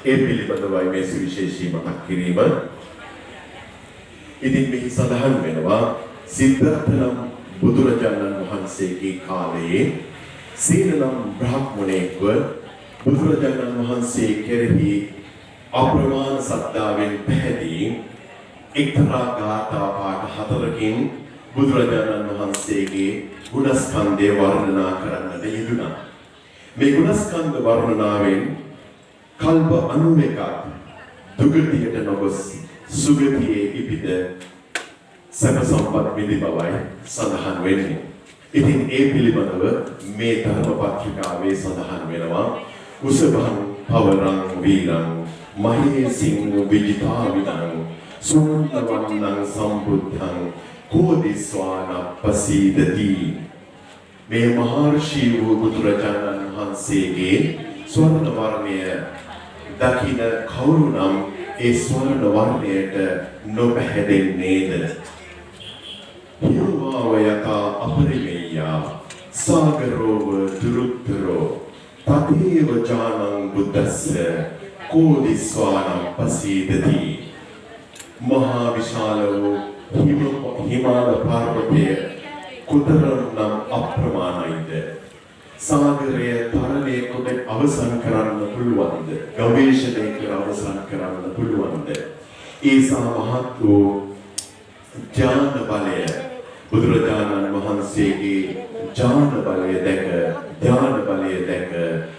ඒ පිළිබඳවයි මේ සුවිශේෂී මතක් කිරීම. ඉතින් මෙහි සඳහන් වෙනවා සිද්ධාර්ථ නම් බුදුරජාණන් වහන්සේගේ කාලයේ සීන නම් බ්‍රාහ්මණයෙක්ව බුදුරජාණන් වහන්සේ කෙරෙහි අප්‍රමාණ සද්ධාවෙන් පැහැදී එක්තරා ගාථා පාඨ හතරකින් බුදුරජාණන් වහන්සේගේ ගුණස්කන්ධය වර්ණනා කරන්නට යෙදුණා. මේ ගුණස්කන්ධ වර්ණනාවෙන් කල්ප 91ක් දුගතියට නොගොස් සුගතියේ ඉපිද සබ සම්පත් විඳි බවයි සඳහන් වෙන්නේ. ඉතින් ඒ පිළිබඳව මේ ධර්ම පත්‍රිකාවේ සඳහන් වෙනවා උසභං පවරං වීරං මහේසිං විජිතාවිනං සුනන්දවන්නං සම්බුද්ධං කෝදිස්වාන පසීදති. මේ මහර්ෂි වූ බුදුරජාණන් වහන්සේගේ ස්වර්ණ වර්ණය දකින කවුරු නම් ඒ ස්වර්ණ වර්ණයට නොපැහැදෙන්නේද? හිරුවාව යතා අපරිමේයා සාගරෝව දුරුත්තරෝ තතේව ජානං බුද්දස්ස කෝදිස්වාන පසීදති. මහා විශාල වූ හිමාල පර්වතය කුතරම් අප්‍රමාණයිද? සාගරය තරණය කොට අවසන් කරන්න පුළුවන්ද? ගවේෂණය කර අවසන් කරන්න පුළුවන්ද? ඒසා මහත් වූ ඥාන බලය බුදුරජාණන් වහන්සේගේ ඥාන බලය දැක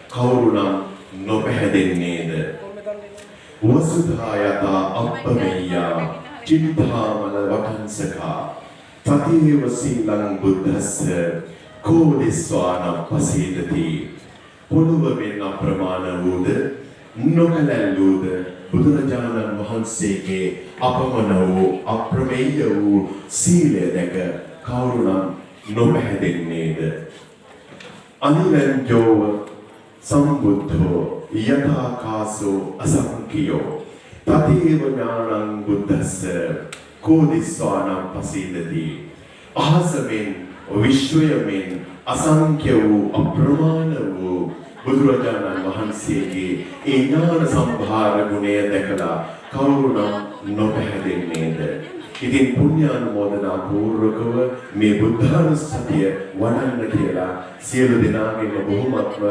කවුරුනම් නොපැහැදෙන්නේද? වසුධා යතා අප්පමෙය්‍යා චින්තාමල වටංසකා තතේව සීලං බුද්දස්ස කෝදිස්වාන පසීදති. පොළොවෙන් අප්‍රමාණ වූද නොකලැල්ලූද බුදුරජාණන් වහන්සේගේ අපමණ වූ අප්‍රමේය වූ සීලය දැක කවුරුනම් නොපැහැදෙන්නේද? අනිරංජෝව සම්බුද්ධෝ යථාකාසෝ අසංඛියෝ තතේව ඥානං බුද්දස්ස කෝදිස්වාන පසීදති. අහසමෙන් විශ්වයමෙන් අසංඛ්‍ය වූ අප්‍රමාණ වූ බුදුරජාණන් වහන්සේගේ ඒ ඥාන සම්භාර ගුණය දැකලා කවුරුනම් නොපැහැදෙන්නේද? ඉතින් පුණ්‍යානුමෝදනා පූර්වකව මේ බුද්ධානුස්සතිය වඩන්න කියලා සියලු දෙනාගේම බොහොමත්ම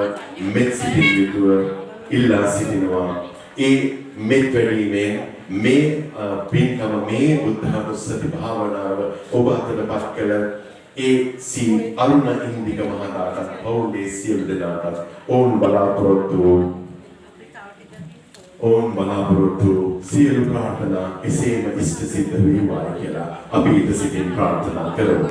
මෙත් සිතින් යුතුව ඉල්ලා සිටිනවා. ඒ මෙත් වැඩීමෙන් මේ පින්කම මේ බුද්ධානුස්සති භාවනාව ඔබ අතටපත් කළ ඒ සී අරුණ ඉන්දික මහතාට පෞද්ගලික සියලු දෙනාට ඕන් බලාපොරොත්තු සියලු ප්‍රාර්ථනා එසේම ඉෂ්ට සිද්ධ වේවා කියලා අපි ඉත සිතින් ප්‍රාර්ථනා කරමු.